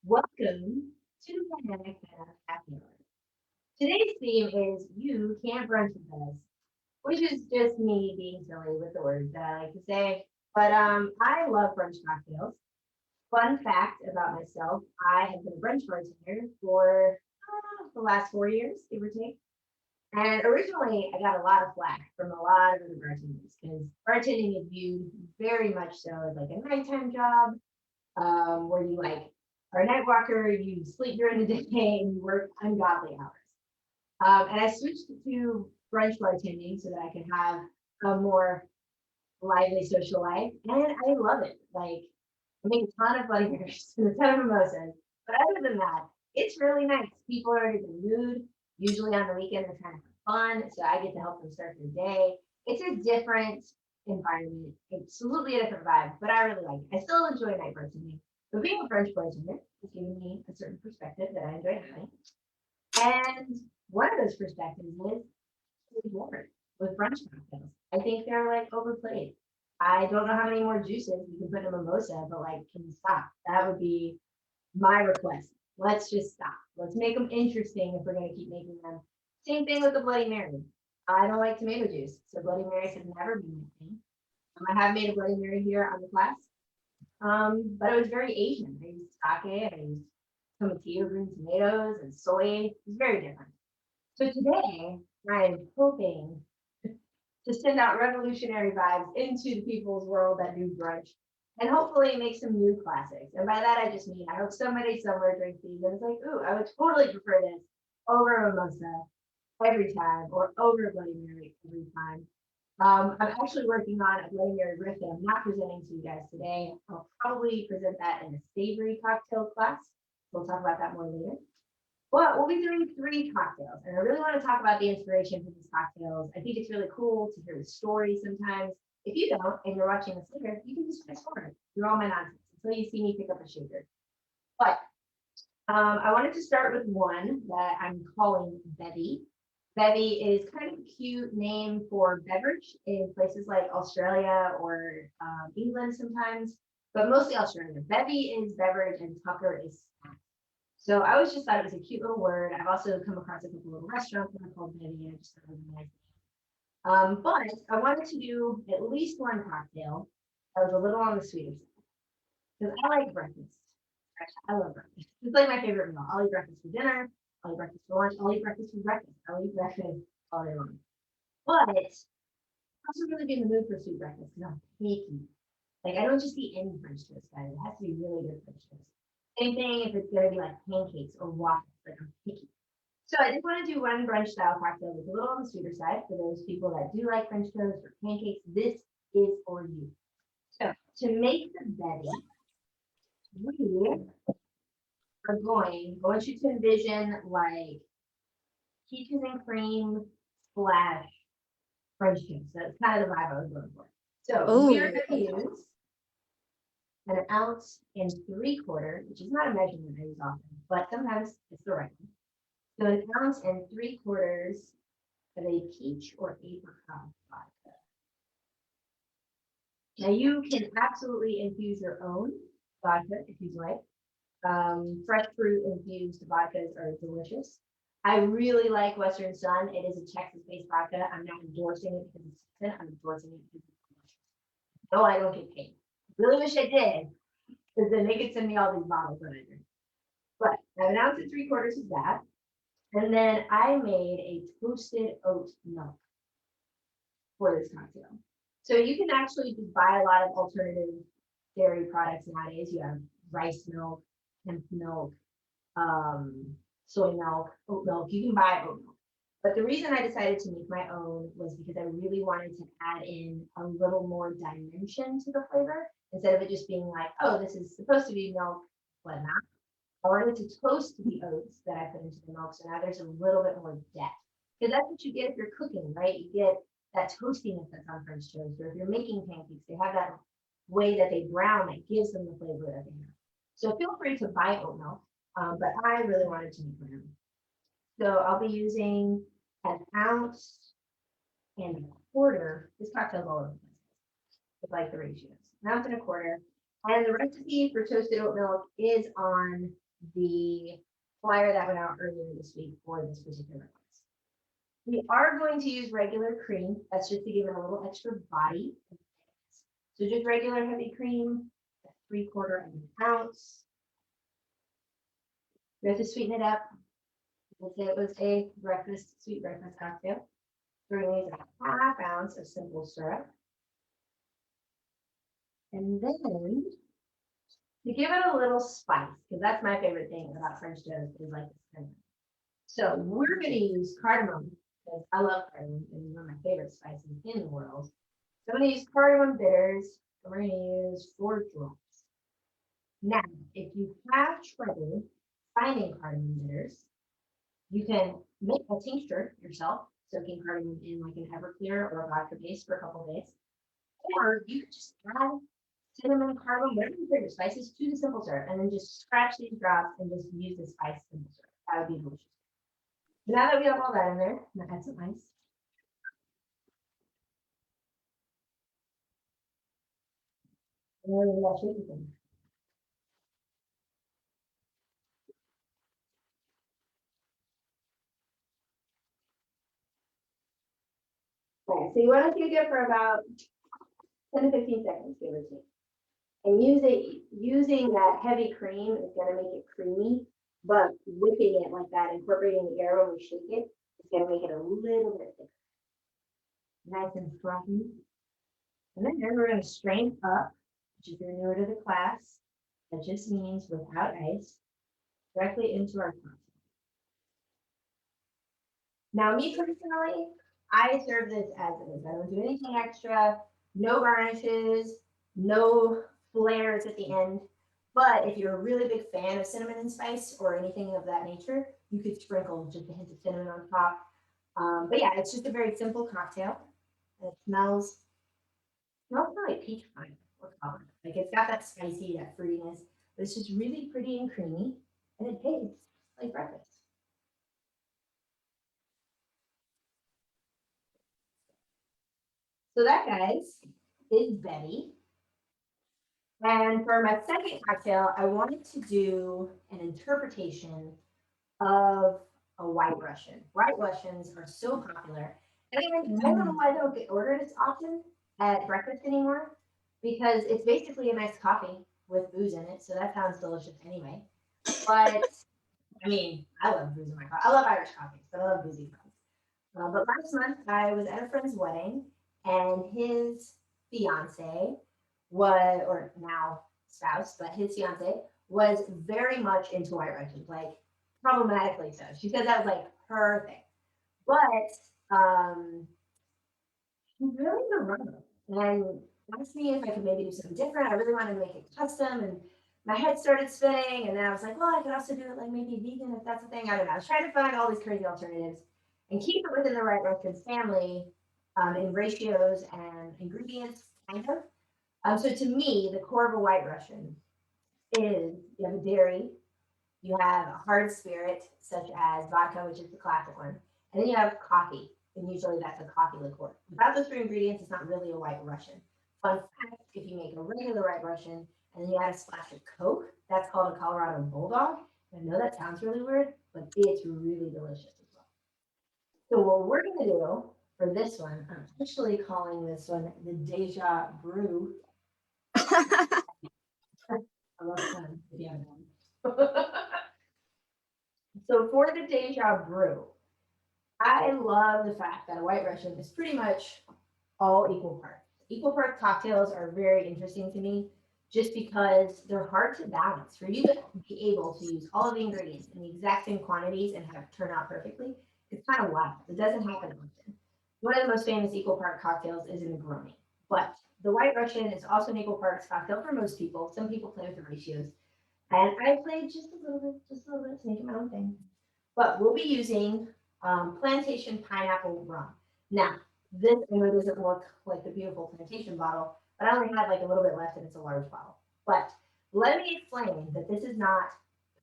Welcome to the Dynamic Meta Happy Hour. Today's theme is You Can't Brunch with Us, which is just me being silly with the words that I like to say. But I love brunch cocktails. Fun fact about myself, I have been a brunch bartender for the last 4 years, give or take. And originally, I got a lot of flack from a lot of other bartenders because bartending is viewed very much so as like a nighttime job, where you like are a night walker, you sleep during the day, and you work ungodly hours. And I switched to brunch bartending so that I can have a more lively social life, and I love it. Like, I make a ton of Bloody Marys and a ton of mimosas, but other than that, it's really nice. People are in a good mood. Usually on the weekend, they're trying to have fun, so I get to help them start their day. It's a different environment, absolutely a different vibe, but I really like it. I still enjoy night bartending, but being a brunch bartender is giving me a certain perspective that I enjoy having. And one of those perspectives is really bored with brunch cocktails. I think they're like overplayed. I don't know how many more juices you can put in a mimosa, but like, can you stop? That would be my request. Let's just stop. Let's make them interesting if we're going to keep making them. Same thing with the Bloody Mary. I don't like tomato juice, so Bloody Marys have never been my thing. I have made a Bloody Mary here on the class, but it was very Asian. I used sake, I used tomatillo green tomatoes and soy. It was very different. So today, I'm hoping to send out revolutionary vibes into the people's world that do brunch and hopefully make some new classics. And by that, I just mean I hope somebody somewhere drinks these and it's like, ooh, I would totally prefer this over a mimosa every time or over a Bloody Mary every time. I'm actually working on a Bloody Mary riff that I'm not presenting to you guys today. I'll probably present that in a savory cocktail class. We'll talk about that more later. Well, we'll be doing three cocktails, and I really want to talk about the inspiration for these cocktails. I think it's really cool to hear the story sometimes. If you don't, and you're watching this later, you can just fast forward through all my nonsense until you see me pick up a shaker. But I wanted to start with one that I'm calling Bevvy. Bevvy is kind of a cute name for beverage in places like Australia or England sometimes, but mostly Australia. Bevvy is beverage and Tucker is snack. So I always just thought it was a cute little word. I've also come across a couple little restaurants that are called Bevvy. I just thought it was a nice name. But I wanted to do at least one cocktail that was a little on the sweeter side because I like breakfast. I love breakfast. It's like my favorite meal. I'll eat breakfast for dinner. I'll eat breakfast for lunch. I'll eat breakfast for breakfast. I'll eat breakfast all day long. But I also really be in the mood for sweet breakfast because I'm picky. Like, I don't just eat any French toast, guys. It has to be really good French toast. Same thing if it's gonna be like pancakes or waffles, like I'm picky. So I just want to do one brunch style cocktail that's a little on the sweeter side for those people that do like French toast or pancakes. This is for you. So to make the Betty, we are going, I want you to envision like peaches and cream splash French toast. That's kind of the vibe I was going for. So we are Oh, going to use an ounce and 3/4, which is not a measurement I use often, but sometimes it's the right one. So an ounce and 3/4 of a peach or apricot vodka. Now you can absolutely infuse your own vodka if you like. Fresh fruit infused vodkas are delicious. I really like Western Sun. It is a Texas-based vodka. I'm not endorsing it because it's Texan. I'm endorsing it because it's delicious. No, I don't get paid. Really wish I did, because then they could send me all these bottles that I drink. But I have an ounce and 3/4 of that. And then I made a toasted oat milk for this cocktail. So you can actually just buy a lot of alternative dairy products nowadays. You have rice milk, hemp milk, soy milk, oat milk. You can buy oat milk. But the reason I decided to make my own was because I really wanted to add in a little more dimension to the flavor instead of it just being like, oh, this is supposed to be milk, but not. I wanted to toast the oats that I put into the milk, so now there's a little bit more depth. Because that's what you get if you're cooking, right? You get that toastiness that's on French toast, or if you're making pancakes, they have that way that they brown that gives them the flavor that they have. So feel free to buy oat milk, but I really wanted to make my own. So I'll be using an ounce and a quarter. This cocktail's all over the place. It's like the ratios. An ounce and a quarter. And the recipe for toasted oat milk is on the flyer that went out earlier this week for this particular class. We are going to use regular cream. That's just to give it a little extra body. So just regular heavy cream, 3/4 ounce. We have to sweeten it up. Let's say it was a sweet breakfast cocktail. We're going to use a 1/2 ounce of simple syrup. And then to give it a little spice, because that's my favorite thing about French toast is like this kind of. So we're going to use cardamom, because I love cardamom. It's one of my favorite spices in the world. So I'm going to use cardamom bitters. And we're going to use 4 drops. Now, if you have trouble finding cardamom bitters, you can make a tincture yourself, soaking cardamom in like an Everclear or a vodka base for a couple of days. Or you could just add cinnamon, cardamom, whatever your favorite spices to the simple syrup, and then just scratch these drops and just use the spice simple syrup. That would be delicious. But now that we have all that in there, I'm gonna add some ice. And then we'll shake it in. Okay, so you want to shake it for about 10 to 15 seconds, give or take. And using that heavy cream is going to make it creamy, but whipping it like that, incorporating the air when we shake it, is going to make it a little bit thicker. Nice and frothy. And then we're going to strain up, which if you're newer to the class, that just means without ice, directly into our cocktail. Now, me personally, I serve this as it is. I don't do anything extra, no garnishes, no flares at the end. But if you're a really big fan of cinnamon and spice or anything of that nature, you could sprinkle just a hint of cinnamon on top. But yeah, it's just a very simple cocktail. It smells like peach pine or cobbler. Like it's got that spicy, that fruitiness, but it's just really pretty and creamy, and it tastes like breakfast. So that, guys, is Bevvy. And for my second cocktail, I wanted to do an interpretation of a White Russian. White Russians are so popular. And I don't know why they don't get ordered as often at breakfast anymore, because it's basically a nice coffee with booze in it. So that sounds delicious anyway. But I mean, I love booze in my coffee. I love Irish coffee, but I love boozy coffee. But last month I was at a friend's wedding, and his fiance was, or now spouse, but his fiance was very much into White Russians, like problematically so. She said that was like her thing. But she's really the runner, and asked me if I could maybe do something different. I really wanted to make it custom, and my head started spinning. And then I was like, well, I could also do it like maybe vegan if that's a thing. I don't know. I was trying to find all these crazy alternatives and keep it within the White Russian family in ratios and ingredients, kind of. So to me, the core of a White Russian is you have a dairy, you have a hard spirit, such as vodka, which is the classic one, and then you have coffee, and usually that's a coffee liqueur. Without those 3 ingredients, it's not really a White Russian. Fun fact, if you make a regular White Russian and then you add a splash of Coke, that's called a Colorado Bulldog. I know that sounds really weird, but it's really delicious as well. So what we're going to do for this one, I'm officially calling this one the Deja Brew. I love fun, if you haven't known. So for the Deja Brew, I love the fact that a White Russian is pretty much all equal parts. Equal parts cocktails are very interesting to me just because they're hard to balance. For you to be able to use all of the ingredients in the exact same quantities and have it turn out perfectly, it's kind of wild. It doesn't happen often. One of the most famous equal part cocktails is a Negroni, but the White Russian is also an equal parts cocktail for most people. Some people play with the ratios, and I played just a little bit to make it my own thing. But we'll be using Plantation Pineapple Rum. Now, this, I know, doesn't look like the beautiful plantation bottle, but I only had like a little bit left and it's a large bottle. But let me explain that this is not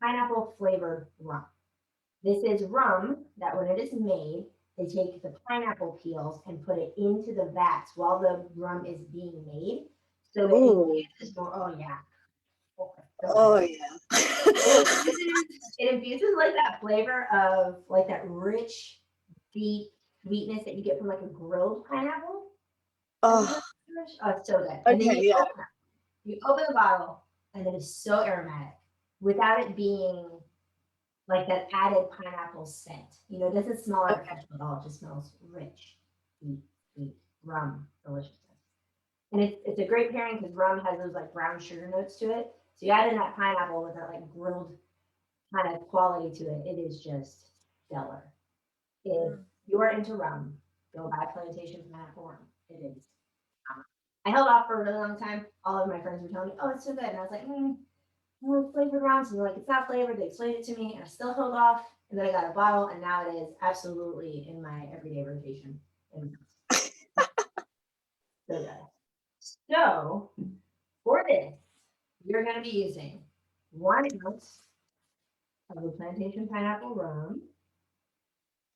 pineapple flavored rum. This is rum that when it is made, they take the pineapple peels and put it into the vats while the rum is being made. So it is more, oh yeah. Oh yeah. It is it infuses like that flavor of like that rich, deep sweetness that you get from like a grilled pineapple. Have you Oh, heard of this? Oh, it's so good. And then okay, yeah. you open the bottle, and it is so aromatic without it being like that added pineapple scent. You know, it doesn't smell Okay. artificial at all. It just smells rich, deep, sweet rum deliciousness. And it's a great pairing because rum has those like brown sugar notes to it. So you add in that pineapple with that like grilled kind of quality to it. It is just stellar. If Mm. you are into rum, go buy Plantation Pineapple Rum. It is. I held off for a really long time. All of my friends were telling me, "Oh, it's so good," and I was like, flavored rums." And they're like, "It's not flavored." They explained it to me, and I still held off. And then I got a bottle, and now it is absolutely in my everyday rotation. And so good. So for this, you're going to be using 1 ounce of the Plantation Pineapple Rum.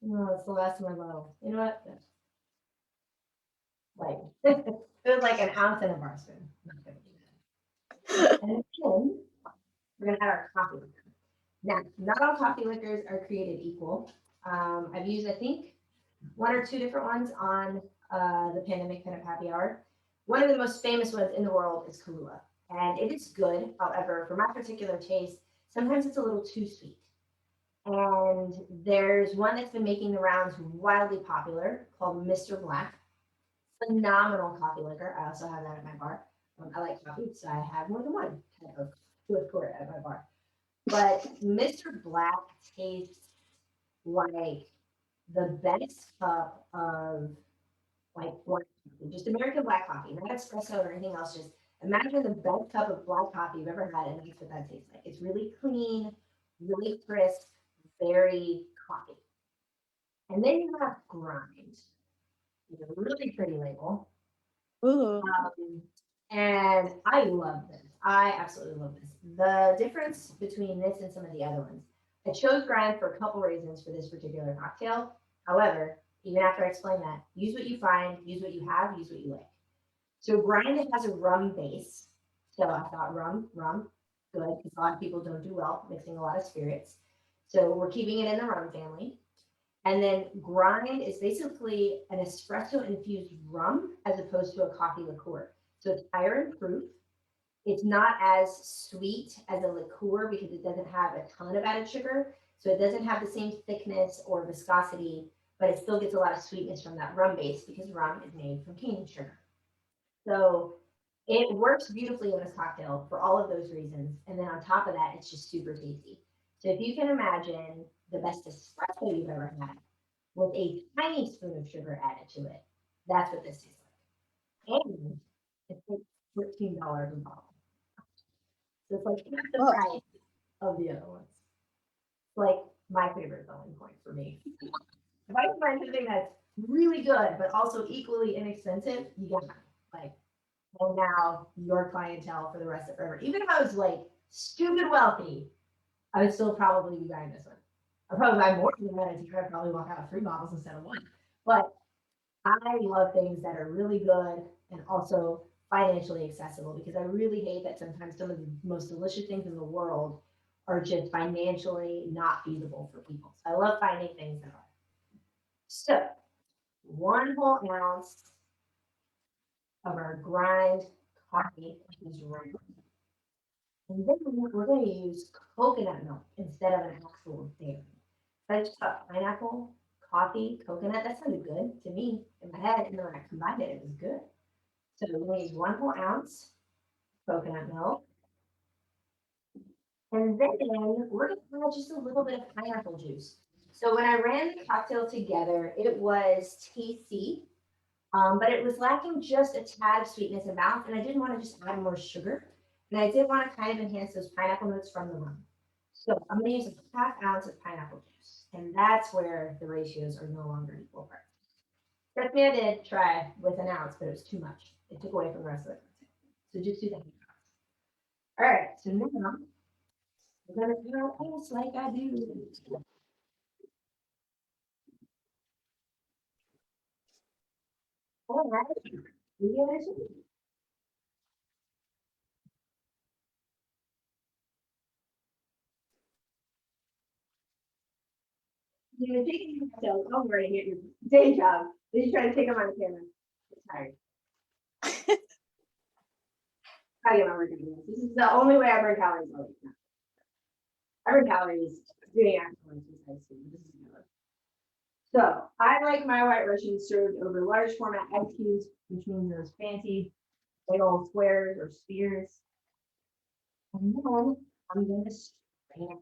No, it's the last of my bottle. You know what? Like, it was like an ounce in a bar spoon. Not gonna do that. And then we're gonna add our coffee liquor. Now, not all coffee liquors are created equal. I've used, I think, 1 or 2 different ones on the pandemic kind of happy hour. One of the most famous ones in the world is Kahlua, and it is good. However, for my particular taste, sometimes it's a little too sweet. And there's one that's been making the rounds wildly popular called Mr. Black. Phenomenal coffee liquor. I also have that at my bar. I like coffee, so I have more than one type of liqueur at my bar. But Mr. Black tastes like the best cup of like black coffee, just American black coffee, not espresso or anything else. Just imagine the best cup of black coffee you've ever had, and that's what that tastes like. It's really clean, really crisp, very coffee. And then you have grind, really pretty label. Ooh. Um, and I love this. I absolutely love this. The difference between this and some of the other ones, I chose grind for a couple reasons for this particular cocktail. However, even after I explain that, use what you find, use what you have, use what you like. So grind has a rum base. So I thought rum, good, because a lot of people don't do well mixing a lot of spirits. So we're keeping it in the rum family. And then grind is basically an espresso infused rum as opposed to a coffee liqueur. So it's higher in proof. It's not as sweet as a liqueur because it doesn't have a ton of added sugar. So it doesn't have the same thickness or viscosity, but it still gets a lot of sweetness from that rum base because rum is made from cane sugar. So it works beautifully in this cocktail for all of those reasons. And then on top of that, it's just super tasty. So if you can imagine the best espresso you've ever had with a tiny spoon of sugar added to it, that's what this tastes like. And it's like $14 a bottle. So it's like half the Oh, price of the other ones. It's like my favorite selling point for me. If I can find something that's really good but also equally inexpensive, you got it. Like, and now your clientele for the rest of forever. Even if I was like stupid wealthy, I would still probably be buying this one. I'd probably buy more than that. I'd probably walk out with 3 bottles instead of one. But I love things that are really good and also financially accessible because I really hate that sometimes some of the most delicious things in the world are just financially not feasible for people. So I love finding things that are. So 1 whole ounce of our grind coffee is right. And then we're going to use coconut milk instead of an actual dairy. I just thought pineapple, coffee, coconut, that sounded good to me in my head. And then when I combined it, it was good. So we use 1 whole ounce coconut milk. And then we're going to add just a little bit of pineapple juice. So when I ran the cocktail together, it was tasty, but it was lacking just a tad of sweetness and balance. And I didn't want to just add more sugar. And I did want to kind of enhance those pineapple notes from the rum. So I'm going to use a half ounce of pineapple juice. And that's where the ratios are no longer equal parts. Trust me, I did try with an ounce, but it was too much. It took away from the rest of the cocktail. So just do that. All right, so now we're gonna do ice like I do. All right, you guys, You're taking yourself. Don't worry, get your day job. Then you try to take them on the camera. I'm tired. I get my work doing this. This is the only way I burn calories all week. I burn calories doing actual exercise too. This is good. So I like my white Russians served over large format ice cubes, which means those fancy big old squares or spheres. And then I'm gonna strain it.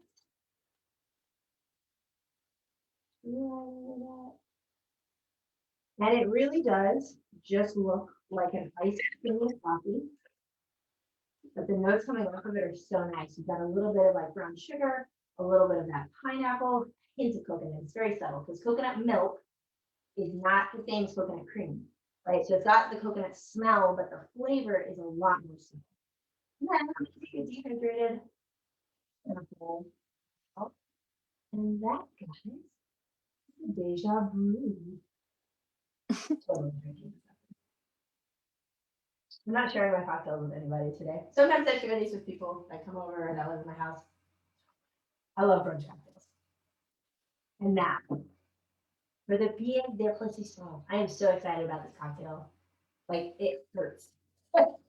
And it really does just look like an iced cream coffee, but the notes coming off of it are so nice. You've got a little bit of like brown sugar, a little bit of that pineapple, hints of coconut. It's very subtle because coconut milk is not the same as coconut cream, right? So it's got the coconut smell, but the flavor is a lot more subtle. And then I'm gonna take a dehydrated sample. Oh, and that, guys, is Deja Brew. Totally drinking. I'm not sharing my cocktails with anybody today. Sometimes I share these with people that come over and that live in my house. I love brunch cocktails. And now, for the pièce de résistance, I am so excited about this cocktail. Like, it hurts.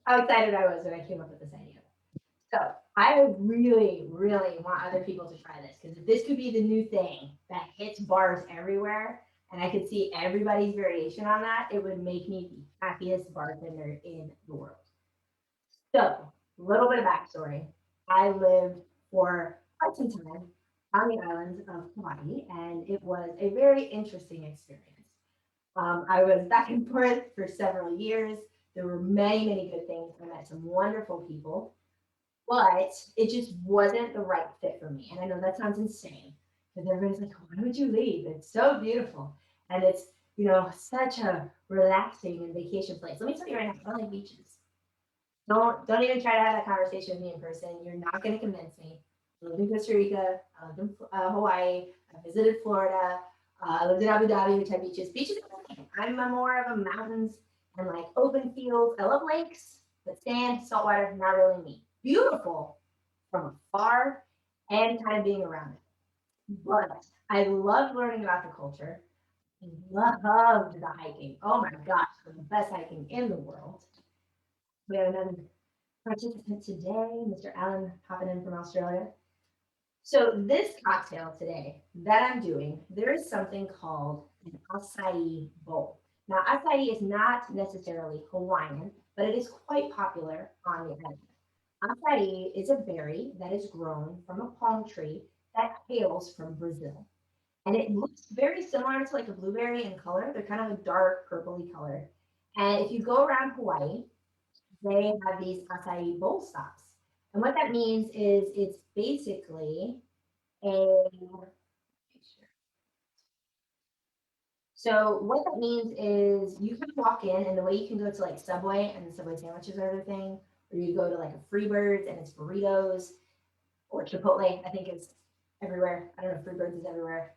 How excited I was when I came up with this idea. So I really, really want other people to try this because if this could be the new thing that hits bars everywhere and I could see everybody's variation on that, it would make me the happiest bartender in the world. So, a little bit of backstory. I lived for quite some time on the islands of Hawaii, and it was a very interesting experience. I was back and forth for several years. There were many, many good things. I met some wonderful people, but it just wasn't the right fit for me. And I know that sounds insane because everybody's like, why would you leave? It's so beautiful. And it's, such a relaxing and vacation place. Let me tell you right now, I don't like beaches. Don't even try to have that conversation with me in person. You're not going to convince me. I lived in Costa Rica. I lived in Hawaii. I visited Florida. I lived in Abu Dhabi, which had beaches. Beaches are okay. I'm more of a mountains and like open fields. I love lakes, but sand, saltwater, not really me. Beautiful from afar and kind of being around it. But I loved learning about the culture. I loved the hiking. Oh my gosh, the best hiking in the world. We have another participant today, Mr. Allen popping in from Australia. So this cocktail today that I'm doing, there is something called an acai bowl. Now, acai is not necessarily Hawaiian, but it is quite popular on the island. Acai is a berry that is grown from a palm tree that hails from Brazil. And it looks very similar to like a blueberry in color. They're kind of a dark purpley color. And if you go around Hawaii, they have these acai bowl stops. And what that means is it's basically a so what that means is you can walk in and the way you can go to like Subway and the Subway sandwiches are their thing, or you go to like a Freebirds and it's burritos, or Chipotle, I think is everywhere. I don't know if Freebirds is everywhere.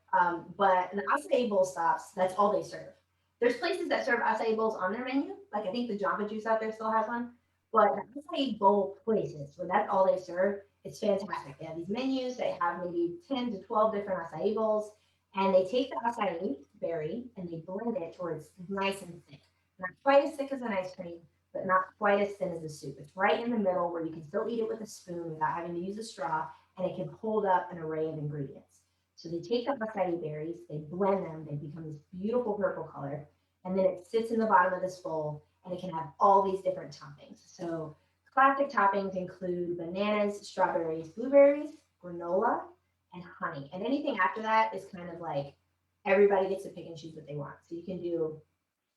But the acai bowl stops, that's all they serve. There's places that serve acai bowls on their menu. Like I think the Jamba Juice out there still has one. But the acai bowl places, where that's all they serve, it's fantastic. They have these menus, they have maybe 10 to 12 different acai bowls, and they take the acai berry and they blend it towards nice and thick. Not quite as thick as an ice cream, but not quite as thin as a soup. It's right in the middle where you can still eat it with a spoon without having to use a straw, and it can hold up an array of ingredients. So they take the acai berries, they blend them, they become this beautiful purple color, and then it sits in the bottom of this bowl, and it can have all these different toppings. So classic toppings include bananas, strawberries, blueberries, granola, and honey. And anything after that is kind of like everybody gets to pick and choose what they want. So you can do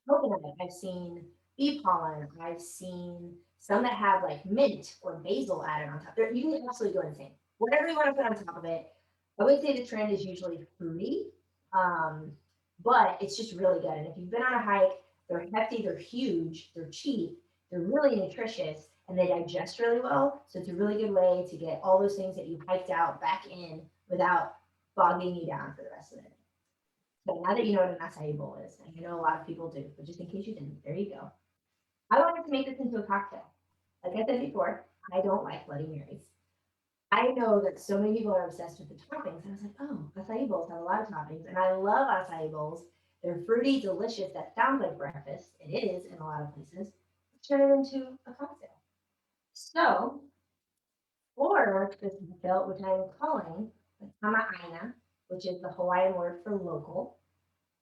coconut. I've seen bee pollen. I've seen some that have like mint or basil added on top. You can absolutely go insane. Whatever you want to put on top of it. I would say the trend is usually fruity, um, but it's just really good. And if you've been on a hike, they're hefty, they're huge, they're cheap, they're really nutritious, and they digest really well. So it's a really good way to get all those things that you hiked out back in without bogging you down for the rest of the day. So now that you know what an acai bowl is, and I know a lot of people do, but just in case you didn't, there you go. I wanted to make this into a cocktail. Like I said before, I don't like Bloody Marys. I know that so many people are obsessed with the toppings. And I was like, oh, acai bowls have a lot of toppings. And I love acai bowls. They're fruity, delicious. That sounds like breakfast. It is in a lot of places. Let's turn it into a cocktail. So or this cocktail, which I'm calling the Kama'aina, which is the Hawaiian word for local.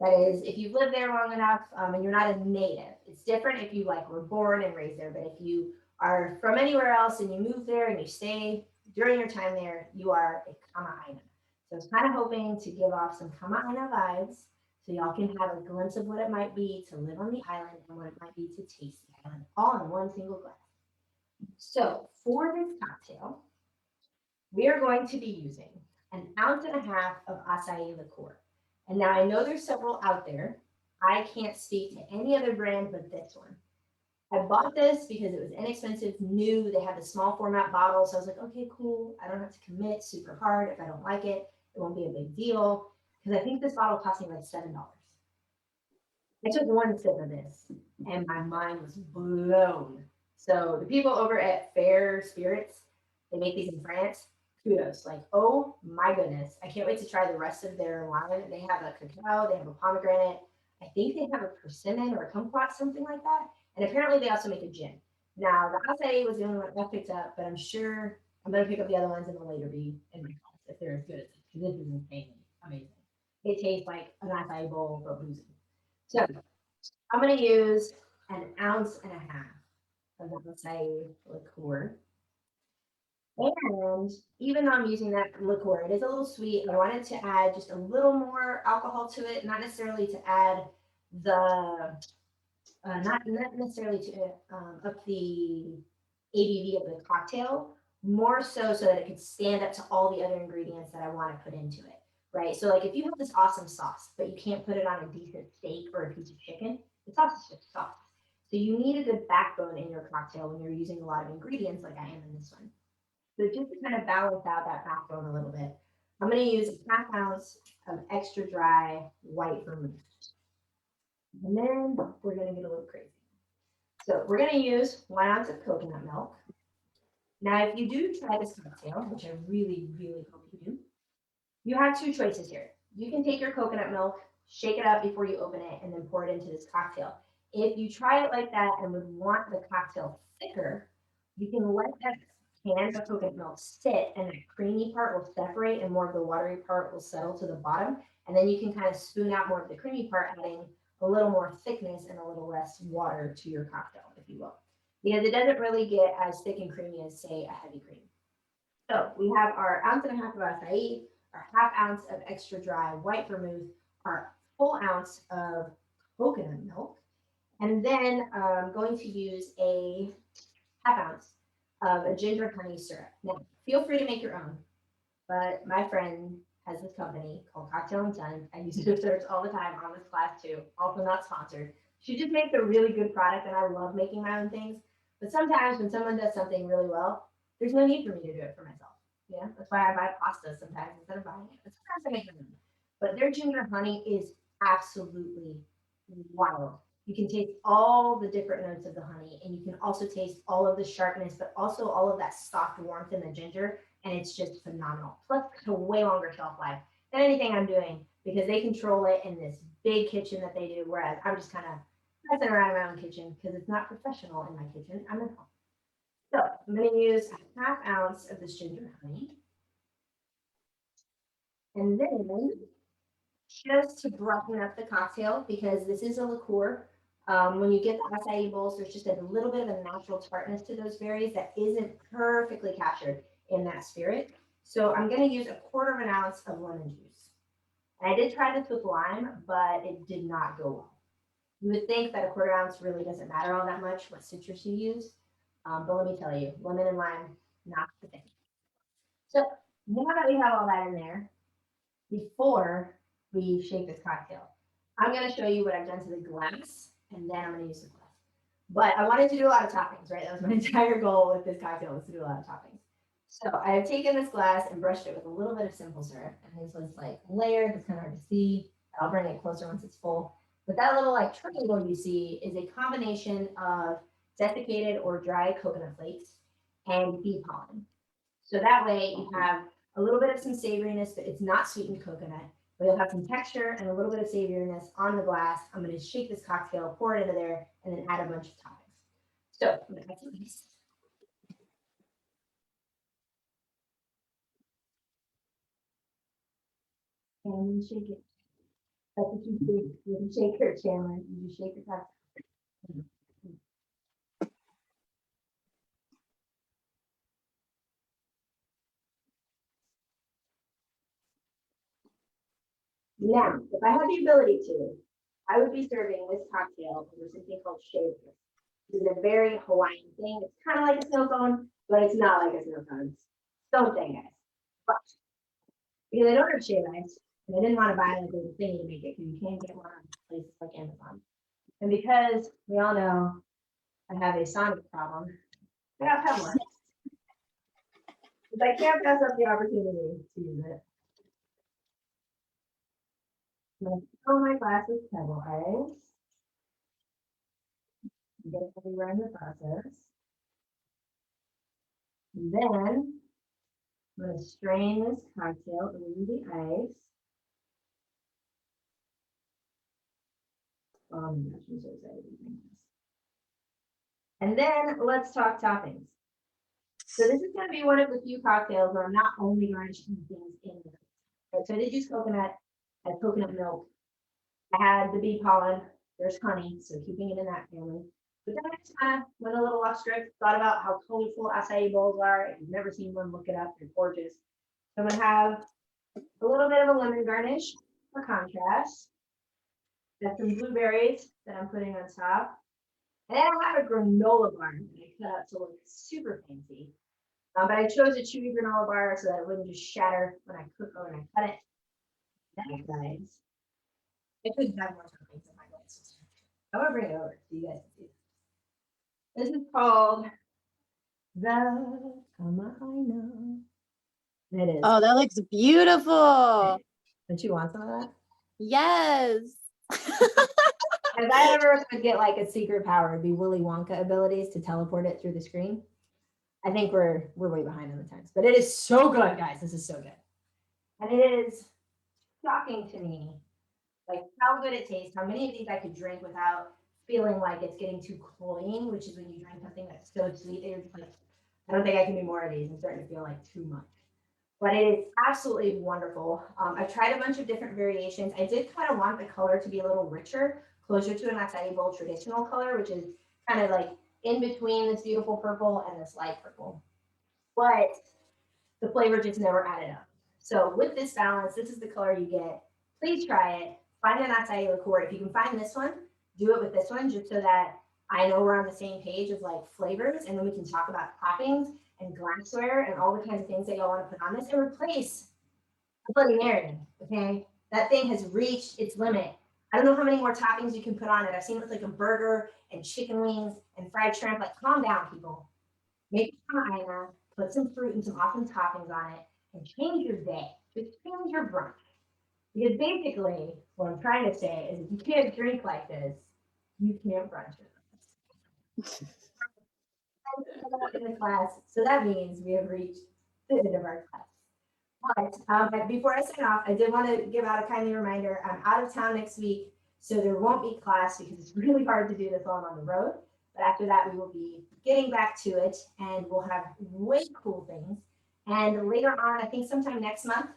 That is, if you've lived there long enough and you're not a native, it's different if you like were born and raised there. But if you are from anywhere else and you move there and you stay during your time there, you are a Kama'aina. So I was kind of hoping to give off some Kama'aina vibes so y'all can have a glimpse of what it might be to live on the island and what it might be to taste the island all in one single glass. So for this cocktail, we are going to be using an ounce and a half of acai liqueur. And now I know there's several out there. I can't speak to any other brand but this one. I bought this because it was inexpensive, new. They had the small format bottle. So I was like, okay, cool. I don't have to commit super hard. If I don't like it, it won't be a big deal. Because I think this bottle cost me like $7. I took one sip of this and my mind was blown. So the people over at Fair Spirits, they make these in France. Kudos. Like, oh my goodness. I can't wait to try the rest of their line. They have a cacao, they have a pomegranate. I think they have a persimmon or a kumquat, something like that. And apparently they also make a gin. Now, the acai was the only one I picked up, but I'm sure I'm going to pick up the other ones in the later read in my class if they're as good as this, because this is insanely amazing. It tastes like an acai bowl, but boozy. So I'm going to use an ounce and a half of the acai liqueur. And even though I'm using that liqueur, it is a little sweet. I wanted to add just a little more alcohol to it, not necessarily to add the, not necessarily to up the ABV of the cocktail, more so that it could stand up to all the other ingredients that I want to put into it, right? So like if you have this awesome sauce, but you can't put it on a decent steak or a piece of chicken, the sauce is just sauce. So you need a good backbone in your cocktail when you're using a lot of ingredients like I am in this one. So just to kind of balance out that backbone a little bit, I'm going to use a half ounce of extra dry white vermouth. And then we're going to get a little crazy. So we're going to use 1 ounce of coconut milk. Now, if you do try this cocktail, which I really, really hope you do, you have two choices here. You can take your coconut milk, shake it up before you open it, and then pour it into this cocktail. If you try it like that and would want the cocktail thicker, you can let that can of coconut milk sit and the creamy part will separate and more of the watery part will settle to the bottom. And then you can kind of spoon out more of the creamy part, adding a little more thickness and a little less water to your cocktail, if you will. Because it doesn't really get as thick and creamy as, say, a heavy cream. So we have our ounce and a half of acai, our half ounce of extra dry white vermouth, our full ounce of coconut milk, and then I'm going to use a half ounce of a ginger honey syrup. Now, feel free to make your own, but my friend has this company called Cocktail and Son. I use her syrups all the time on this class too, also not sponsored. She just makes a really good product, and I love making my own things. But sometimes when someone does something really well, there's no need for me to do it for myself. Yeah, that's why I buy pasta sometimes instead of buying it. But sometimes I make my own. But their ginger honey is absolutely wild. You can taste all the different notes of the honey, and you can also taste all of the sharpness, but also all of that soft warmth in the ginger, and it's just phenomenal. Plus, it's a way longer shelf life than anything I'm doing because they control it in this big kitchen that they do, whereas I'm just kind of messing around in my own kitchen because it's not professional in my kitchen. I'm at home. So I'm going to use a half ounce of this ginger honey. And then just to brighten up the cocktail, because this is a liqueur, when you get the acai bowls, there's just a little bit of a natural tartness to those berries that isn't perfectly captured in that spirit. So I'm going to use 1/4 ounce of lemon juice. And I did try this with lime, but it did not go well. You would think that 1/4 ounce really doesn't matter all that much what citrus you use. But let me tell you, lemon and lime, not the thing. So now that we have all that in there, before we shake this cocktail, I'm going to show you what I've done to the glass, and then I'm going to use the glass. But I wanted to do a lot of toppings, right? That was my entire goal with this cocktail, was to do a lot of toppings. So I have taken this glass and brushed it with a little bit of simple syrup. And this was like layered, it's kind of hard to see. I'll bring it closer once it's full. But that little like triangle you see is a combination of desiccated or dry coconut flakes and bee pollen. So that way you have a little bit of some savoriness, but it's not sweetened coconut, but you'll have some texture and a little bit of savoriness on the glass. I'm going to shake this cocktail, pour it into there, and then add a bunch of toppings. So I'm going to add some ice. And shake it. That's what you do with a shaker, Chandler. You just shake the cocktail. Now, if I had the ability to, I would be serving this cocktail over something called shaved ice. This is a very Hawaiian thing. It's kind of like a snow cone, but it's not like a snow cone. Stone thing, guys. But because I don't have shaved ice, and I didn't want to buy like a little thing to make it because you can't get one on places like Amazon. And because we all know I have a sonic problem, I got Pebble. Because I can't pass up the opportunity to use it. I'm going to fill my glass with Pebble ice. Get it everywhere in the process. And then I'm going to strain this cocktail into the ice. Oh my gosh, I'm so excited to drink this. And then let's talk toppings. So this is going to be one of the few cocktails where I'm not only garnishing things in there. Right, so I did use coconut, I had coconut milk. I had the bee pollen, there's honey, so keeping it in that family. But then I just kind of went a little off script, thought about how colorful acai bowls are. If you've never seen one, look it up, they're gorgeous. So I'm going to have a little bit of a lemon garnish for contrast. Got some blueberries that I'm putting on top. And then I have a granola bar that I cut out to look super fancy. But I chose a chewy granola bar so that it wouldn't just shatter when I cook or when I cut it. That guys, I could have more toppings in my glass. I'm gonna bring it over so you guys can see. This is called the Kamahina. It is. Oh, that looks beautiful. Don't you want some of that? Yes. If I ever could get like a secret power, it'd be Willy Wonka abilities to teleport it through the screen. I think we're way behind on the times, but it is so good, guys. This is so good. And it is shocking to me, like how good it tastes, how many of these I could drink without feeling like it's getting too cloying, which is when you drink something that's so sweet, you're just like, I don't think I can do more of these. I'm starting to feel like too much. But it is absolutely wonderful. I've tried a bunch of different variations. I did kind of want the color to be a little richer, closer to an Acai Bowl traditional color, which is kind of like in between this beautiful purple and this light purple. But the flavor just never added up. So with this balance, this is the color you get. Please try it. Find an Acai Liqueur. If you can find this one, do it with this one just so that I know we're on the same page of like flavors, and then we can talk about toppings and glassware and all the kinds of things that y'all want to put on this and replace the Bloody Mary. Okay, that thing has reached its limit. I don't know how many more toppings you can put on it. I've seen it with like a burger and chicken wings and fried shrimp. Like, calm down, people. Make some Ina, put some fruit and some awesome toppings on it, and change your day. Just change your brunch. Because basically, what I'm trying to say is if you can't drink like this, you can't brunch with us. In the class, so that means we have reached the end of our class. But before I sign off, I did want to give out a kindly reminder. I'm out of town next week, so there won't be class because it's really hard to do this while I'm on the road. But after that, we will be getting back to it, and we'll have way cool things. And later on, I think sometime next month,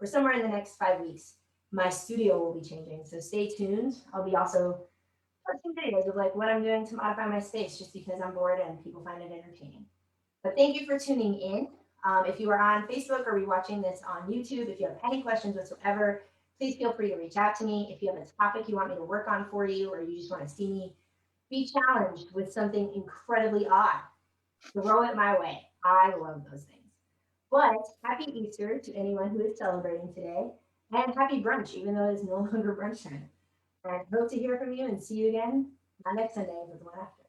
or somewhere in the next 5 weeks, my studio will be changing. So stay tuned. I'll be also posting videos of like what I'm doing to modify my space just because I'm bored and people find it entertaining. But thank you for tuning in. If you are on Facebook or watching this on YouTube, if you have any questions whatsoever, please feel free to reach out to me. If you have a topic you want me to work on for you, or you just want to see me be challenged with something incredibly odd, throw it my way. I love those things. But happy Easter to anyone who is celebrating today, and happy brunch, even though it's no longer brunch time. And hope to hear from you and see you again, not next Sunday, but the one after.